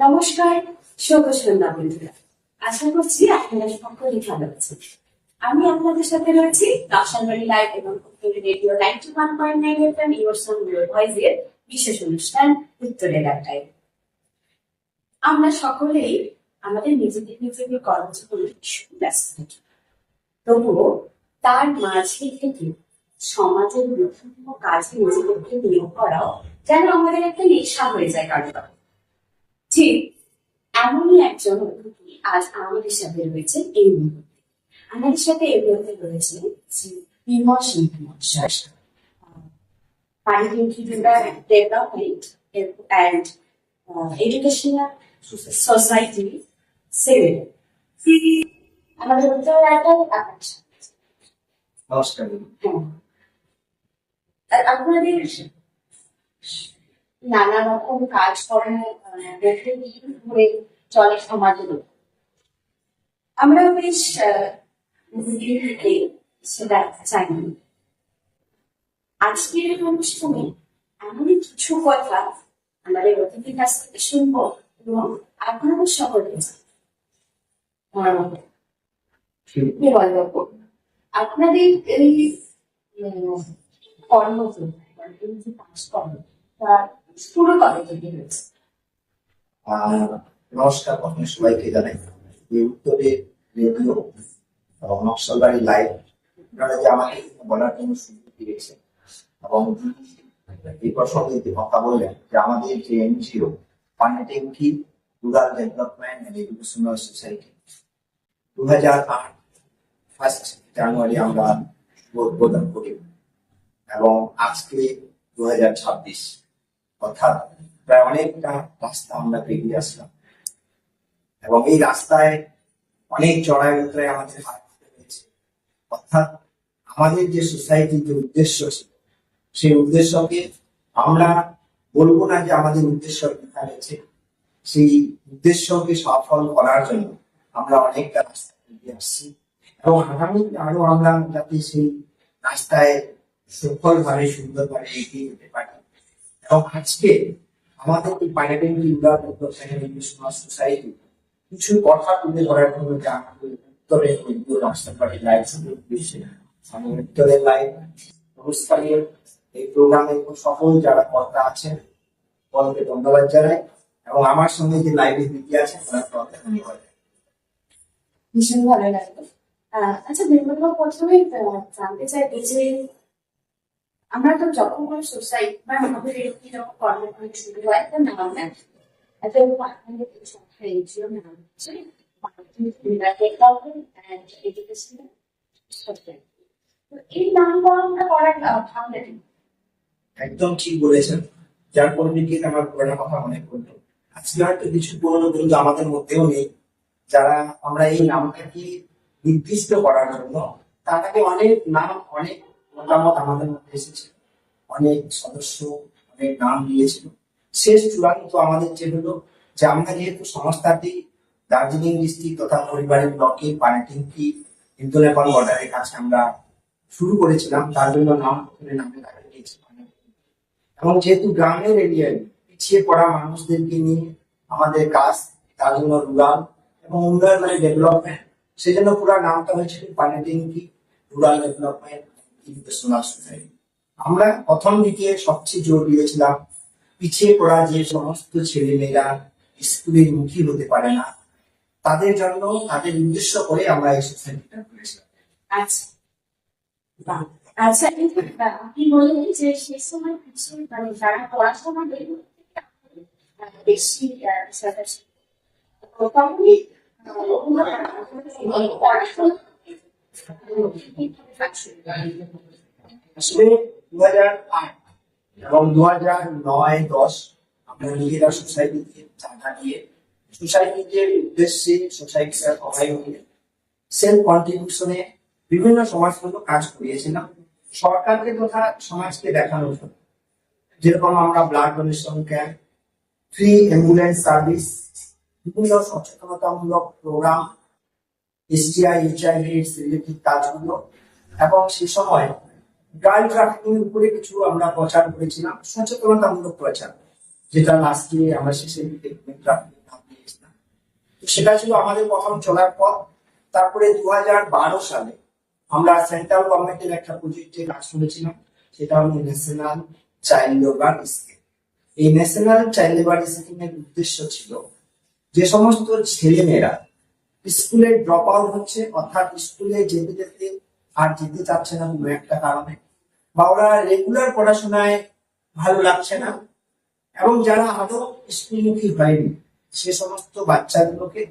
নমস্কার, শুভ সন্ধ্যা বন্ধুরা। আশা করছি আপনারা সকলেই ভালো আছেন। আমি আপনাদের সাথে রয়েছি নকশালবাড়ি লাইভ এবং উত্তরে radio 91.9 FM your song your voice এর বিশেষ অনুষ্ঠান উত্তরের আড্ডায়। আমরা সকলেই আমাদের নিজেদের কর্মজীবনে ব্যস্ত থাকি, তবুও তার মাঝে থেকে সমাজের বিভিন্ন কাজে নিজেদেরকে নিয়োগ করাও যেন আমাদের একটা নেশা হয়ে যায় কারো কারো। ঠিক এমনই একজন অতিথি আজ আমাদের সাথে রয়েছেন এই মুহূর্তে। আমাদের সাথে এই মুহূর্তে রয়েছেন বিমল সিংহ মহাশয়, development and educational society secretary. আমাদের উত্তর নমস্কার। আপনাদের নানা রকম কাজকর্ম ঘুরে চলে সমাজের। আমরা বেশ থেকে সেটা চাই। আজকের অনুষ্ঠানে এমনই কিছু কথা আমাদের অতিথির কাছ থেকে শুনবো এবং আপনাদের সকলে আপনাদের এই কাজকর্ম শুরু কবে থেকে হয়েছে? নমস্কার, আপনার সবাইকে জানাই এই উত্তরে রেডিও নকশালবাড়ি লাইভ আপনারা যে আমাকে বলার জন্য সুযোগ দিয়েছেন এবং এই প্রসঙ্গে যে কথা বললেন যে আমাদের যে NGO Panitanki rural development and educational society 2008 first January আমরা উদ্বোধন করি এবং আজকে 2026 অর্থাৎ প্রায় অনেকটা রাস্তা আমরা পেরিয়ে আসলাম এবং এই রাস্তায় অনেক চড়াই উতরাই আমাদের হাত হয়েছে। অর্থাৎ আমাদের যে সোসাইটির যে উদ্দেশ্য ছিল সেই উদ্দেশ্যকে আমরা বলবো না যে আমাদের উদ্দেশ্য লেখা রয়েছে, সেই উদ্দেশ্যকে সফল করার জন্য আমরা অনেকটা রাস্তা পেরিয়ে আসছি এবং আগামী আরো আমরা যাতে সেই রাস্তায় সফলভাবে সুন্দরভাবে এগিয়ে যেতে পারি। এবং আজকে আমাদের এই Panitanki rural development educational society কিছু কথা তুলে ধরার জন্য যে আমাদের উত্তরের নকশালবাড়ি লাইভ উদ্দেশ্যে আমি উত্তরের লাইভ অনুষ্ঠানের এই প্রোগ্রামের সফল যারা কর্তা আছেন বলকে ধন্যবাদ জানাই এবং আমার সঙ্গে যে লাইভে দিদি আছেন ওনাকে ধন্যবাদ। ভীষণ ভালো লাগলো। আচ্ছা বিমল, প্রথমে জানতে চাইবো যে আমরা তো যখন কোনো সোসাইটি বা আমাদের এরকম যখন কর্মকাণ্ড শুরু হয় একটা নাম নেয়, একটা আপনাদের সংখ্যা এনজিও নাম হচ্ছে এডুকেশনাল সোসাইটি। তো এই নামকরণটা করার ভাবনা কি? একদম ঠিক বলেছেন, যার পরিপ্রেক্ষিতে আমার পুরোনো কথা মনে করলো। আজকে হয়তো কিছু পুরনো বন্ধু আমাদের মধ্যেও নেই যারা আমরা এই নামটাকে নির্দিষ্ট করার জন্য তাকে অনেক নাম অনেক মতামত আমাদের মধ্যে এসেছে, অনেক সদস্য অনেক নাম দিয়েছিল। শেষ চূড়ান্ত আমাদের যে হলো যে আমরা যেহেতু সংস্থাটি দার্জিলিং ডিস্ট্রিক্ট তথা পরিবারের ব্লকে পানিট্যাঙ্কি ইন্দোনেপাল বর্ডারের কাছে আমরা শুরু করেছিলাম, তার জন্য নামে রাখা গিয়েছে। এবং যেহেতু গ্রামের এরিয়ায় পিছিয়ে পড়া মানুষদেরকে নিয়ে আমাদের কাজ, তার জন্য রুরাল এবং উন্নয়ন মানে ডেভেলপমেন্ট, সেই জন্য পুরো নামটা হয়েছিল Panitanki rural development educational society. আমরা প্রথম দিকে সবচেয়ে জোর দিয়েছিলাম পিছিয়ে পড়া যে সমস্ত ছেলে মেয়েরা স্কুলের মুখী হতে পারে না তাদের জন্য, তাদের উদ্দেশ্য করে আমরা এই সোসাইটিটা করেছিলাম। আচ্ছা, আচ্ছা, আপনি বললেন যে সেই সময় কিছু মানে যারা পড়াশোনা বেশি আসলে 2008 এবং 2009-10 আমরা নিজেরা সোসাইটিতে জায়গা দিয়ে সোসাইটির উদ্দেশ্যে সোসাইটির সহায়কে সেলফ কন্ট্রিবিউশনে বিভিন্ন সমাজমূলক কাজ করিয়েছিলাম সরকারকে তথা সমাজকে দেখানোর জন্য। যেরকম আমরা blood donation camp, free ambulance service, বিভিন্ন সচেতনতামূলক প্রোগ্রাম, STI HIV রিলেটেড কাজগুলো এবং সে সময় গার্ল ট্রাফিকিং এর উপরে কিছু আমরা প্রচার করেছিলাম, সচেতনতামূলক প্রচার। যেটা লাস্টে আমরা শেষের দিকে দিয়েছিলাম। তো সেটা ছিল আমাদের প্রথম চলার পথ। তারপরে 2012 সালে আমরা সেন্ট্রাল গভর্নমেন্টের একটা প্রজেক্টে কাজ করেছিলাম, সেটা হলো ন্যাশনাল চাইল্ড লেবার স্কিম। এই ন্যাশনাল চাইল্ড লেবার স্কিমের উদ্দেশ্য ছিল যে সমস্ত ছেলেমেয়েরা স্কুলে ড্রপ আউট হচ্ছে, অর্থাৎ স্কুলে যেতে যেতে আর যেতে চাচ্ছে না কোনো একটা কারণে, বা ওরা রেগুলার পড়াশোনায় ভালো লাগছে না, এবং যারা আদৌ স্কুলমুখী হয়নি সে সমস্ত বাচ্চাগুলোকে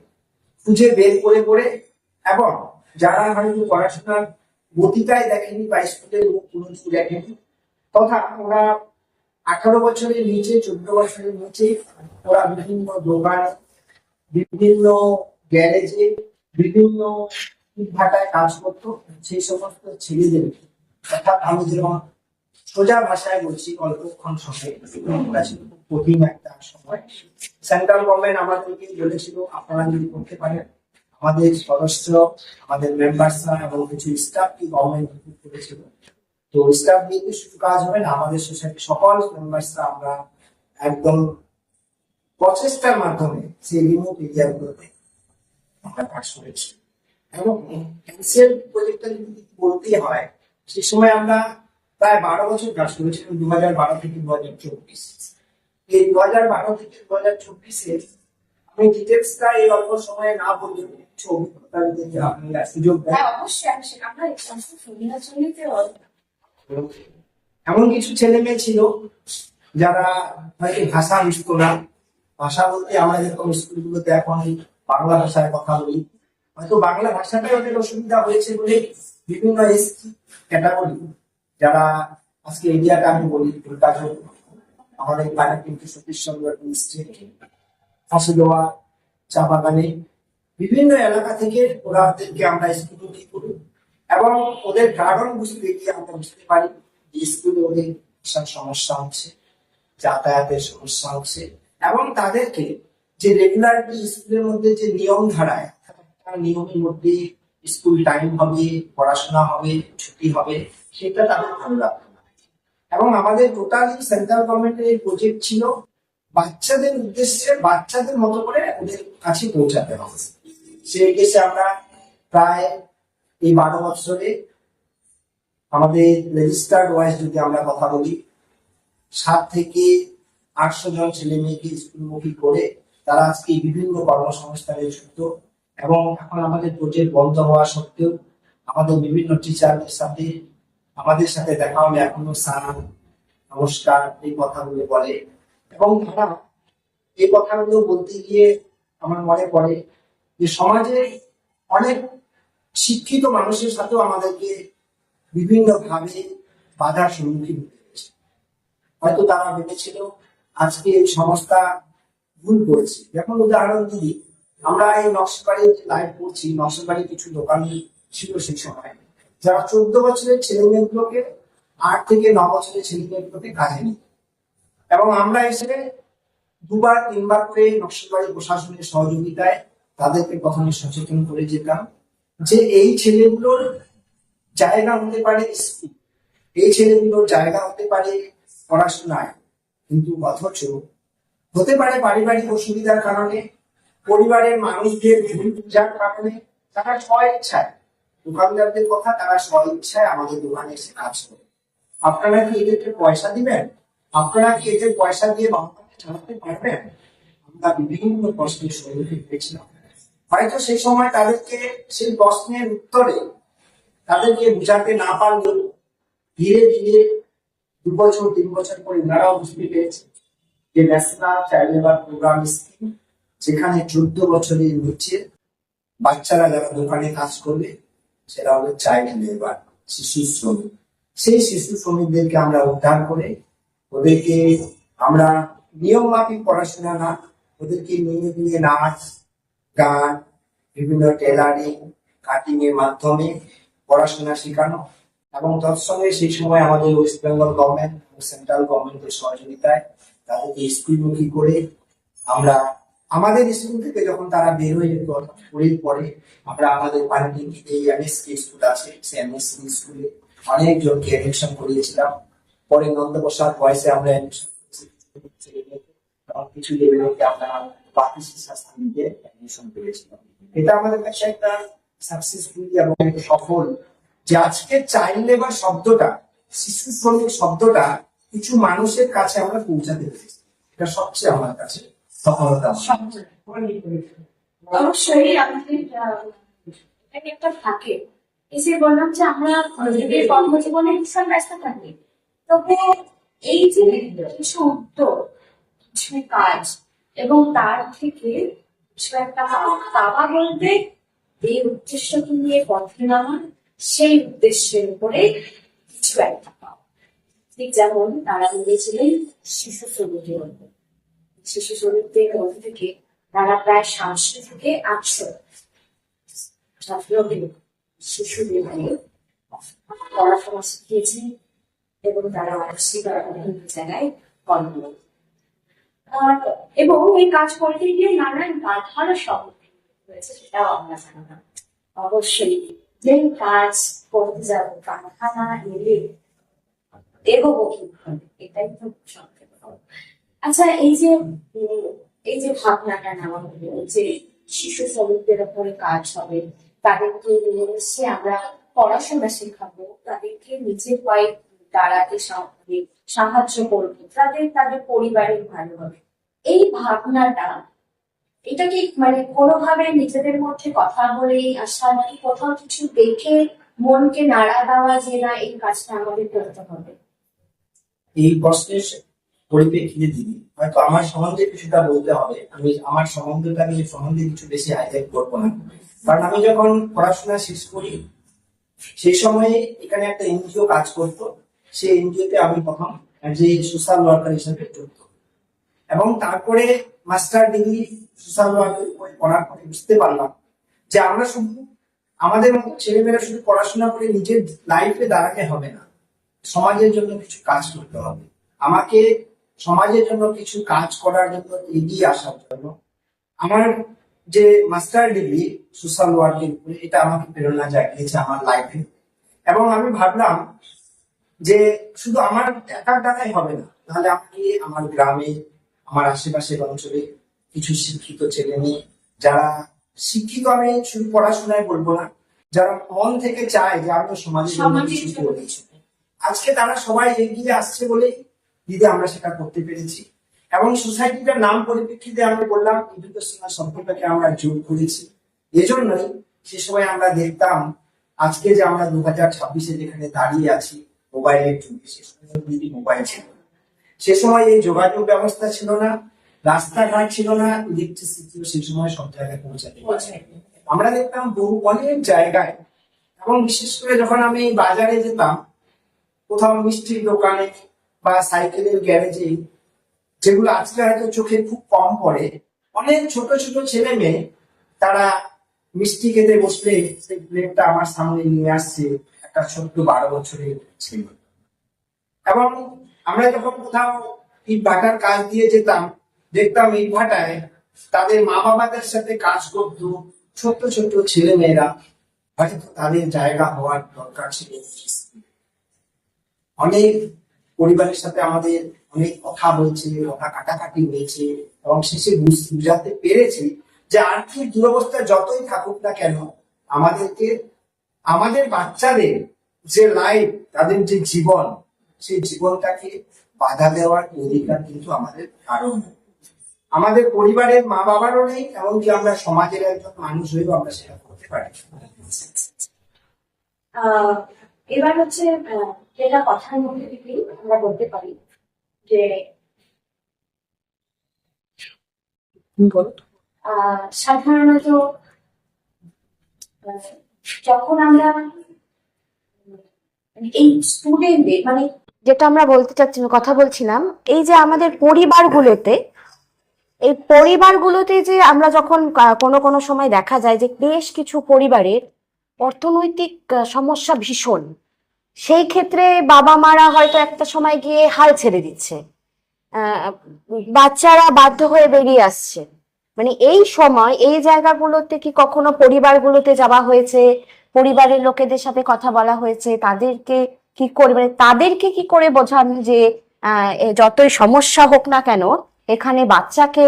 খুঁজে বের করে করে, এবং যারা হয়তো পড়াশোনার গতিটাই দেখেনি বা স্কুলের মুখ কোনোদিন দেখেনি, তথা ওরা 18 বছরের নিচে, 14 বছরের নিচে, ওরা বিভিন্ন দোকানে, বিভিন্ন গ্যারেজে, বিভিন্ন ভাটায় কাজ করতো, সেই সমস্ত ছেলেদের, অর্থাৎ আমি যেরকম সোজা ভাষায় বলছি, অল্পক্ষণ সময়ে ওটা ছিল খুব কঠিন একটা সময়। সেন্ট্রাল গভর্নমেন্ট আমাদেরকে বলেছিল আপনারা যদি করতে পারেন, আমাদের সদস্য, আমাদের মেম্বারসরা এবং কিছু স্টাফ কি গভর্নমেন্ট করেছিল। তো স্টাফ দিয়ে শুধু কাজ হবে না, আমাদের সোসাইটি সকল মেম্বারসরা আমরা একদম প্রচেষ্টার মাধ্যমে সেই রিমোট এরিয়াগুলোতে আমরা কাজ করেছি। এবং ক্যান্সেল প্রজেক্টটা যদি বলতে হয়, সেই সময় আমরা প্রায় 12 বছর কাজ করেছিলাম, 2012 থেকে 2024। এই 2012 থেকে 2024-এ আমি ডিটেলসটা এই অল্প সময়ে না বললে কিছু অভিজ্ঞতা দিতে আপনারা সুযোগ দেন। হ্যাঁ, অবশ্যই আমরা এই সমস্ত সুবিধা চলিতে এমন কিছু ছেলে মেয়ে ছিল যারা হয়তো ভাষা মিশতো না। ভাষা বলতে আমরা যেরকম স্কুলগুলোতে এখন বাংলা ভাষায় কথা বলি, হয়তো বাংলা ভাষাটাই ওদের অসুবিধা হয়েছে বলে বিভিন্ন এসটি ক্যাটাগরি, যারা আজকে এরিয়াটা আমি বলি দুর্গাচক, আমাদের এলাকা কিন্তু সতীশচন্দ্র ফাঁসি দেওয়া, চা বাগানে, বিভিন্ন এলাকা থেকে ওদেরকে আমরা স্কুলে করি, এবং ওদের কারণ বুঝতে গিয়ে আমরা বুঝতে পারি যে স্কুলে ওদের বিশাল সমস্যা হচ্ছে, যাতায়াতের সমস্যা হচ্ছে, এবং তাদেরকে যে রেগুলারিটি স্কুলের মধ্যে যে নিয়ম ধারায়, নিয়মের মধ্যে স্কুল টাইম হবে, পড়াশোনা হবে, ছুটি হবে, সেটা তাদের ভালো লাগতো না। এবং আমাদের টোটালি সেন্ট্রাল গভর্নমেন্টের এই প্রজেক্ট ছিল বাচ্চাদের উদ্দেশ্যে, বাচ্চাদের মতো করে ওদের কাছে পৌঁছাতে হবে। সেই উদ্দেশ্যে আমরা প্রায় এই 12 বছরে আমাদের রেজিস্টার্ড ওয়াইজ যদি আমরা কথা বলি, 7 থেকে 800 জন ছেলে মেয়েকে স্কুলমুখী করে তারা আজকে বিভিন্ন কর্মসংস্থানে যুক্ত। এবং এখন আমাদের প্রজেক্ট বন্ধ হওয়া সত্ত্বেও আমাদের বিভিন্ন টিচারদের সাথে আমাদের সাথে দেখা হলে এখনো স্যার, নমস্কার, এই কথাগুলো বলে। এবং তারা এই কথাগুলো বলতে গিয়ে আমার মনে পড়ে যে সমাজে অনেক শিক্ষিত মানুষের সাথেও আমাদেরকে বিভিন্ন ভাবে বাধার সম্মুখীন হতে হয়েছে। হয়তো তারা ভেবেছিল আজকে এই সংস্থা ভুল করেছে। যেমন উদাহরণ দিই, আমরা এই নকশাবাড়ি লাইভ করছি, নকশাবাড়ি কিছু দোকান ছিল সেই সময়, যারা 14 বছরের ছেলে মেয়েগুলোকে 8 থেকে 9 বছরের ছেলে মেয়েগুলোকে কাজে নিত, এবং আমরা এসে 2বার 3বার করে নকশাবাড়ি প্রশাসনের সহযোগিতায় তাদেরকে প্রথমে সচেতন করে যেতাম যে এই ছেলেগুলোর জায়গা হতে পারে স্কুল, এই ছেলেগুলোর জায়গা হতে পারে পড়াশোনায়, কিন্তু অথচ হতে পারে পারিবারিক অসুবিধার কারণে, পরিবারের মানুষদের ভুল বুঝার কারণে তারা স্ব ইচ্ছায়, দোকানদারদের কথা, তারা স্ব ইচ্ছায় আমাদের দোকানে এসে কাজ করে। আপনারা কি এদেরকে পয়সা দিবেন? আপনারা কি এদের পয়সা দিয়ে বাংলাকে চালাতে পারবেন? আমরা বিভিন্ন প্রশ্নের সম্মুখীন হয়েছিলাম। হয়তো সেই সময় তাদেরকে সেই প্রশ্নের উত্তরে তাদেরকে বুঝাতে না পারলেও ধীরে ধীরে 2 বছর 3 বছর পরে ওনারাও বুঝতে পেরেছে যে national child labour programme scheme, যেখানে 14 বছরের নিচে বাচ্চারা যারা দোকানে কাজ করবে সেটা হলো চাইল্ড লেবার, শিশু শ্রমিক। সেই শিশু শ্রমিকদেরকে আমরা উদ্ধার করে ওদেরকে আমরা নিয়ম মাফিক পড়াশোনা না, ওদেরকে নিয়ে নিয়ে নাচ, গান, বিভিন্ন টেলারিং, কাটিং এর মাধ্যমে পড়াশোনা শেখানো, এবং তৎসঙ্গে সেই সময় আমাদের ওয়েস্ট বেঙ্গল গভর্নমেন্ট এবং সেন্ট্রাল গভর্নমেন্টের সহযোগিতায় তাদেরকে স্কুলমুখী করে আমরা আমাদের স্কুল থেকে যখন তারা বের হয়ে যেত পরে আমরা আমাদের বাড়িতে যে এমএসকে স্কুল আছে সেই এমএসকে স্কুলে অনেকজনকে অ্যাডমিশন করিয়েছিলাম। পরে নন্দপ্রসাদ বয়সে আমরা অ্যাডমিশন করেছি। কিছু লেভেলে আমরা বাকি স্থানীয় অ্যাডমিশন পেয়েছিলাম। এটা আমাদের কাছে একটা সাকসেসফুল এবং একটা সফল, যে আজকে চাইল্ড লেবার শব্দটা, শিশু শ্রমিক শব্দটা কিছু মানুষের কাছে আমরা পৌঁছাতে পেরেছি। এটা সবচেয়ে আমার কাছে সফলতা। অবশ্যই আমাদের এটা একটা থাকে, এই যে বললাম যে আমরা নিজেদের কর্মজীবনে ভীষণ ব্যস্ত থাকি, তবে এই যে কিছু উদ্যোগ, কিছু কাজ এবং তার থেকে কিছু একটা পাওয়া বলতে এই উদ্দেশ্যকে নিয়ে পথে নামা, সেই উদ্দেশ্যের উপরে কিছু একটা পাওয়া। ঠিক যেমন তারা বলেছিলেন শিশু শ্রমিকের মধ্যে, শিশু শ্রমিকদের মধ্যে থেকে তারা প্রায় 700 থেকে 800 ছাত্রদের, শিশুদের পড়াশোনা শিখিয়েছে এবং তারা অবশ্যই বিভিন্ন জায়গায় কর্মরত। এবং এই কাজ করতে গিয়ে নানান বাধার সম্মুখীন হয়েছে, সেটাও আমরা জানলাম। অবশ্যই যে কাজ করতে যাবো বাধা না এলে এগোবো কিভাবে, এটাই তো সংক্ষেপ। আচ্ছা, এই যে ভাবনাটা নেওয়া হলো যে শিশু শ্রমিকদের উপরে কাজ হবে, তাদেরকে নিয়ে এসে আমরা পড়াশোনা শেখাবো, তাদেরকে নিজের পায়ে দাঁড়াতে সাহায্য করবো, তাদের পরিবারের ভালো হবে, এই ভাবনাটা, এটা কি মানে কোনোভাবে নিজেদের মধ্যে কথা বলেই আসা, নাকি কোথাও কিছু দেখে মনকে নাড়া দেওয়া যে না এই কাজটা আমাদের করতে হবে? এই প্রশ্নের পরিপ্রেক্ষিতে দিদি হয়তো আমার সম্বন্ধে কিছুটা বলতে হবে। আমি আমার সম্বন্ধে কিছু বেশি হাইলাইট করবো না, কারণ আমি যখন পড়াশোনা শেষ করি সেই সময়ে এখানে একটা এনজিও কাজ করতো। সেই এনজিওতে আমি প্রথম যে সোশ্যাল ওয়ার্কার হিসেবে যুক্ত, এবং তারপরে মাস্টার ডিগ্রি সোশ্যাল ওয়ার্কের উপরে পড়ার পরে বুঝতে পারলাম যে আমরা শুধু আমাদের মতো ছেলেমেয়েরা শুধু পড়াশোনা করে নিজের লাইফে দাঁড়াতে হবে না, সমাজের জন্য কিছু কাজ করতে হবে। আমাকে সমাজের জন্য কিছু কাজ করার জন্য, এগিয়ে আসার জন্য আমার যে মাস্টার ডিগ্রি সোশ্যাল ওয়ার্কের উপরে, এটা আমাকে প্রেরণা জাগিয়েছে আমার লাইফে। এবং আমি ভাবলাম যে শুধু আমার একার দ্বারাই হবে না, তাহলে আমাকে আমার গ্রামে, আমার আশেপাশের অঞ্চলে কিছু শিক্ষিত ছেলে মেয়ে, যারা শিক্ষিত, আমি শুধু পড়াশোনায় বলবো না, যারা মন থেকে চায় যে আমরা সমাজের জন্য কিছু করি, আজকে তারা সবাই এগিয়ে আসছে বলেই দিদি আমরা সেটা করতে পেরেছি। এবং সোসাইটিটার নাম পরিপ্রেক্ষিতে আমি বললাম এডুকেশনাল শব্দটাকে আমরা যোগ করেছি। এজন্যই সে সময় আমরা দেখতাম, আজকে যে আমরা 2026-এ যেখানে দাঁড়িয়ে আছি মোবাইলের যুগে, সে সময় দিদি মোবাইল ছিল না, সে সময় এই যোগাযোগ ব্যবস্থা ছিল না, রাস্তাঘাট ছিল না, ইলেকট্রিসিটিও সেই সময় সব জায়গায় পৌঁছাতে পারেনি। আমরা দেখতাম বহু অনেক জায়গায়, এবং বিশেষ করে যখন আমি বাজারে যেতাম, কোথাও মিষ্টির দোকানে বা সাইকেলের গ্যারেজে, যেগুলো আজকে হয়তো চোখে খুব কম পড়ে, অনেক ছোট ছোট ছেলে মেয়ে তারা মিষ্টি খেতে বসলে সেই প্লেটটা আমার সামনে নিয়ে আসছে একটা ছোট্ট 12 বছরের ছেলে। এবং আমরা যখন কোথাও ইট ভাটার কাজ দিয়ে যেতাম, দেখতাম ইট ভাটায় তাদের মা বাবাদের সাথে কাজ করতো ছোট্ট ছোট্ট ছেলে মেয়েরা, হয়তো তাদের জায়গা হওয়ার দরকার ছিল। অনেক পরিবারের সাথে আমাদের অনেক কথা হয়েছে, কথা কাটাকাটি হয়েছে, এবং শেষে বুঝাতে পেরেছি যে আর্থিক দুরবস্থা যতই থাকুক না কেন, আমাদেরকে আমাদের বাচ্চাদের যে লাইফ, তাদের যে জীবন, সেই জীবনটাকে বাধা দেওয়ার অধিকার কিন্তু আমাদের কারো নেই, আমাদের পরিবারের মা বাবারও নেই, এমনকি আমরা সমাজের একজন মানুষ হয়েও আমরা সেটা করতে পারি। এবার হচ্ছে যেটা কথার মধ্যে থেকেই আমরা বলতে পারি যে সাধারণত যখন আমরা এই স্টুডেন্টদের মানে যেটা আমরা বলতে চাচ্ছি, কথা বলছিলাম, এই যে আমাদের পরিবারগুলোতে, এই পরিবারগুলোতে যে আমরা যখন কোনো কোনো সময় দেখা যায় যে বেশ কিছু পরিবারের অর্থনৈতিক সমস্যা ভীষণ, সেই ক্ষেত্রে বাবা মারা হয়তো একটা সময় গিয়ে হাল ছেড়ে দিচ্ছে, বাচ্চারা বাধ্য হয়ে বেরিয়ে আসছে। মানে এই সময় এই জায়গাগুলোতে কি কখনো পরিবারগুলোতে যাওয়া হয়েছে, পরিবারের লোকেদের সাথে কথা বলা হয়েছে, তাদেরকে কি করে, মানে তাদেরকে কি করে বোঝান যে যতই সমস্যা হোক না কেন এখানে বাচ্চাকে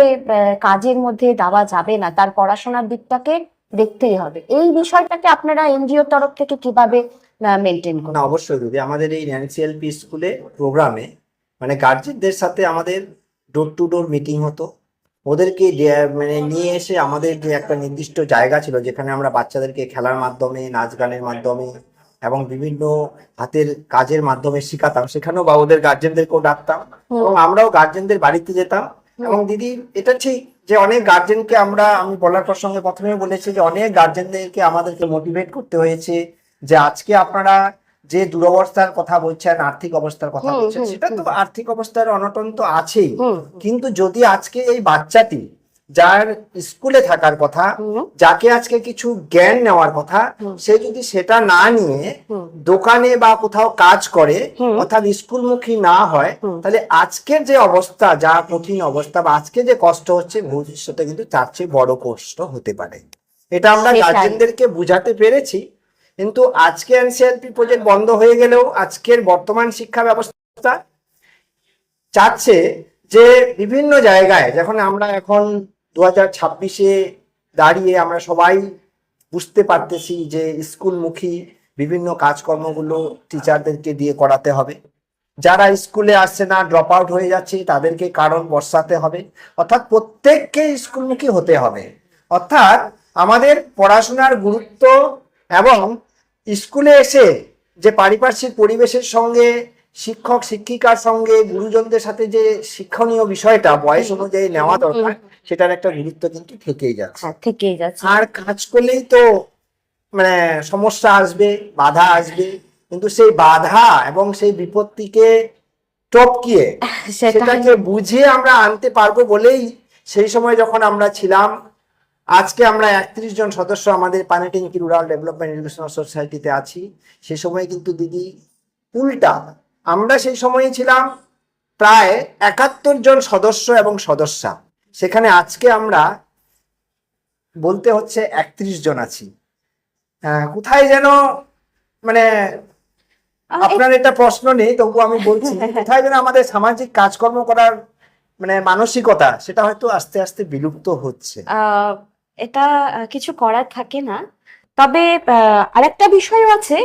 কাজের মধ্যে দেওয়া যাবে না, তার পড়াশোনার দিকটাকে দেখতেই হবে। এই বিষয়টাকে আপনারা এনজিওর তরফ থেকে কিভাবে মেনটেন না, করেন? অবশ্যই দিদি, আমাদের এই এনসিএলপি স্কুলে প্রোগ্রামে মানে গার্জেনদের সাথে আমাদের ডোর টু ডোর মিটিং হতো। ওদেরকে মানে নিয়ে এসে আমাদের যে একটা নির্দিষ্ট জায়গা ছিল যেখানে আমরা বাচ্চাদেরকে খেলার মাধ্যমে, নাচ গানের মাধ্যমে এবং বিভিন্ন হাতের কাজের মাধ্যমে শেখাতাম, সেখানেও বা ওদের গার্জেনদেরকেও ডাকতাম এবং আমরাও গার্জেনদের বাড়িতে যেতাম। এবং দিদি, এটা ঠিক যে অনেক গার্জেনকে আমি বলার প্রসঙ্গে প্রথমে বলেছি যে অনেক গার্জেনদেরকে আমাদেরকে মোটিভেট করতে হয়েছে যে আজকে আপনারা যে দুরবস্থার কথা বলছেন, আর্থিক অবস্থার কথা বলছেন, সেটা তো আর্থিক অবস্থার অনটন তো আছেই, কিন্তু যদি আজকে এই বাচ্চাটি যার স্কুলে থাকার কথা, যাকে আজকে কিছু জ্ঞান নেওয়ার কথা, সে যদি সেটা না নিয়ে দোকানে বা কোথাও কাজ করে, অর্থাৎ স্কুলমুখী না হয়, তাহলে আজকের যে অবস্থা, যা কঠিন অবস্থা বা আজকে যে কষ্ট হচ্ছে, ভবিষ্যতে কিন্তু তার চেয়ে বড় কষ্ট হতে পারে। এটা আমরা গার্জেনদেরকে বুঝাতে পেরেছি। কিন্তু আজকে এনসিএলপি প্রজেক্ট বন্ধ হয়ে গেলেও আজকের বর্তমান শিক্ষা ব্যবস্থা চাচ্ছে যে বিভিন্ন জায়গায়, যখন আমরা এখন 2026-এ দাঁড়িয়ে আমরা সবাই বুঝতে পারতেছি যে স্কুলমুখী বিভিন্ন কাজকর্মগুলো টিচারদেরকে দিয়ে করাতে হবে। যারা স্কুলে আসছে না, ড্রপ আউট হয়ে যাচ্ছে, তাদেরকে কারণ বসাতে হবে, অর্থাৎ প্রত্যেককে স্কুলমুখী হতে হবে। অর্থাৎ আমাদের পড়াশোনার গুরুত্ব এবং স্কুলে এসে যে পারিপার্শ্বিক পরিবেশের সঙ্গে, শিক্ষক শিক্ষিকার সঙ্গে, গুরুজনদের সাথে যে শিক্ষণীয় বিষয়টা বয়স অনুযায়ী নেওয়া দরকার, সেটার একটা গুরুত্ব কিন্তু থেকেই যাচ্ছে। আর কাজ করলেই তো মানে সমস্যা আসবে, বাধা আসবে, কিন্তু সেই বাধা এবং সেই বিপত্তিকে টপকিয়ে সেটাকে বুঝিয়ে আমরা আনতে পারবো বলেই সেই সময় যখন আমরা ছিলাম, আজকে আমরা 31 জন সদস্য আমাদের পানিট্যাঙ্কি রুরাল ডেভেলপমেন্ট এডুকেশনাল সোসাইটিতে আছি। সে সময় কিন্তু দিদি উল্টা, আমরা সেই সময়ে ছিলাম প্রায় 71 জন সদস্য এবং সদস্যা, সেখানে আজকে আমরা বলতে হচ্ছে 31 জন আছি। কোথায় যেন মানে আপনার এটা প্রশ্ন নেই, তবু আমি বলছি কোথায় যেন আমাদের সামাজিক কাজকর্ম করার মানে মানসিকতা, সেটা হয়তো আস্তে আস্তে বিলুপ্ত হচ্ছে। এটা কিছু করার থাকে না। তবে আরেকটা বিষয় আছে,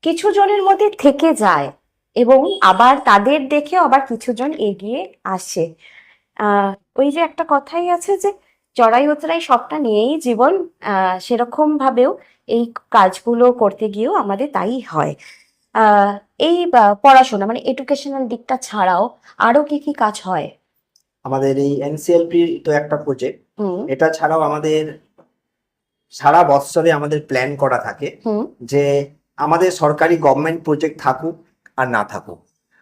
কিছু জনের মধ্যে থেকে যায় এবং আবার তাদের দেখে আবার কিছু জন এগিয়ে আসে। ওই যে একটা কথাই আছে যে চড়াই উতরাই সবটা নিয়েই জীবন, সেরকম ভাবেও এই কাজগুলো করতে গিয়েও আমাদের তাই হয়। এই পড়াশোনা মানে এডুকেশনাল দিকটা ছাড়াও আরো কি কি কাজ হয়? আমাদের এই এনসিএলপি তো একটা প্রজেক্ট, এটা ছাড়াও আমাদের সারা বছরে আমাদের প্ল্যান করা থাকে যে আমাদের সরকারি গভর্নমেন্ট প্রজেক্ট থাকুক আর না থাকুক,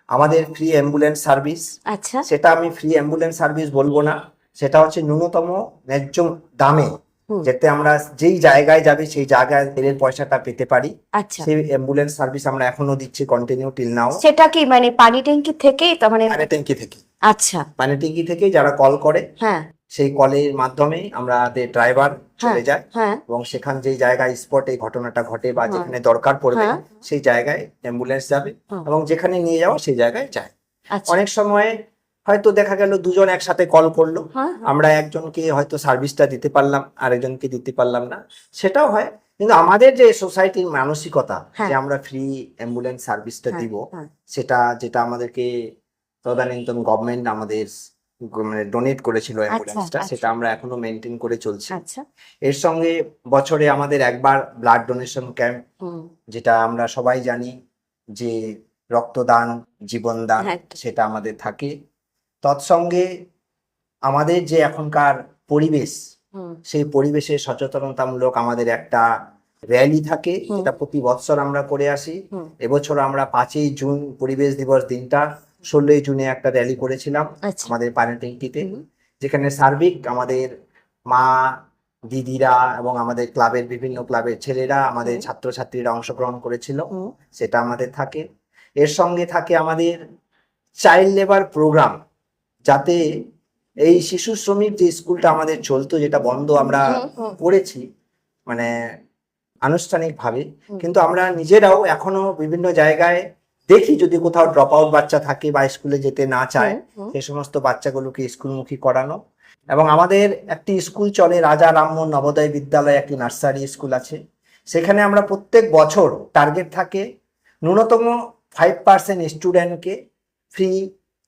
আমাদের ফ্রি অ্যাম্বুলেন্স সার্ভিস। আচ্ছা, সেটা আমি ফ্রি অ্যাম্বুলেন্স সার্ভিস বলবো না, সেটা হচ্ছে ন্যূনতম ন্যায্য দামে, যাতে আমরা যেই জায়গায় যাবে সেই জায়গায় তেলের পয়সাটা পেতে পারি। আচ্ছা, সেই অ্যাম্বুলেন্স সার্ভিস আমরা এখনো দিচ্ছি, কন্টিনিউ টিল নাও। সেটা কি মানে পানি ট্যাঙ্কি থেকেই, তার মানে পানি ট্যাঙ্কি থেকে? আচ্ছা, পানি ট্যাঙ্কি থেকে যারা কল করে, হ্যাঁ, সেই কলের মাধ্যমে আমাদের ড্রাইভার চলে যায় হ্যাঁ, এবং সেখান যেই জায়গায় স্পটে ঘটনাটা ঘটে বা যেখানে দরকার পড়বে সেই জায়গায় অ্যাম্বুলেন্স যাবে এবং যেখানে নিয়ে যাওয়া সেই জায়গায় যায়। অনেক সময় হয়তো দেখা গেল দুজন একসাথে কল করলো, আমরা একজনকে হয়তো সার্ভিসটা দিতে পারলাম, আরেকজনকে দিতে পারলাম না, সেটাও হয়। কিন্তু আমাদের যে সোসাইটির মানসিকতা যে আমরা ফ্রি অ্যাম্বুলেন্স সার্ভিসটা দিব, সেটা যেটা আমাদেরকে তদানীন্তন গভর্নমেন্ট আমাদের মানে ডোনেট করেছিল অ্যাম্বুলেন্সটা, সেটা আমরা এখনো মেনটেন করে চলছি। এর সঙ্গে বছরে আমাদের একবার ব্লাড ডোনেশন ক্যাম্প, যেটা আমরা সবাই জানি যে রক্তদান জীবনদান, সেটা আমাদের থাকে। তৎসঙ্গে আমাদের যে এখনকার পরিবেশ, সেই পরিবেশের সচেতনতামূলক আমাদের একটা র্যালি থাকে, যেটা প্রতি বছর আমরা করে আসি। এবছর আমরা 5ই জুন পরিবেশ দিবস দিনটা 16ই জুনে একটা র্যালি করেছিলাম আমাদের পানিট্যাঙ্কিতে, যেখানে সার্বিক আমাদের মা দিদিরা এবং আমাদের ক্লাবের বিভিন্ন ক্লাবের ছেলেরা, আমাদের ছাত্রছাত্রীরা অংশগ্রহণ করেছিল, সেটা আমাদের থাকে। এর সঙ্গে থাকে আমাদের চাইল্ড লেবার প্রোগ্রাম, যাতে এই শিশু শ্রমিক যে স্কুলটা আমাদের চলতো, যেটা বন্ধ আমরা করেছি মানে আনুষ্ঠানিক ভাবে, কিন্তু আমরা নিজেরাও এখনো বিভিন্ন জায়গায় দেখি যদি কোথাও ড্রপ আউট বাচ্চা থাকে বা স্কুলে যেতে না চায় হুম। সে সমস্ত বাচ্চাগুলোকে স্কুলমুখী করানো। এবং আমাদের একটি স্কুল চলে, রাজা রামমোহন নবোদয় বিদ্যালয়, একটি নার্সারি স্কুল আছে। সেখানে আমরা প্রত্যেক বছর টার্গেট থাকে ন্যূনতম 5% স্টুডেন্টকে ফ্রি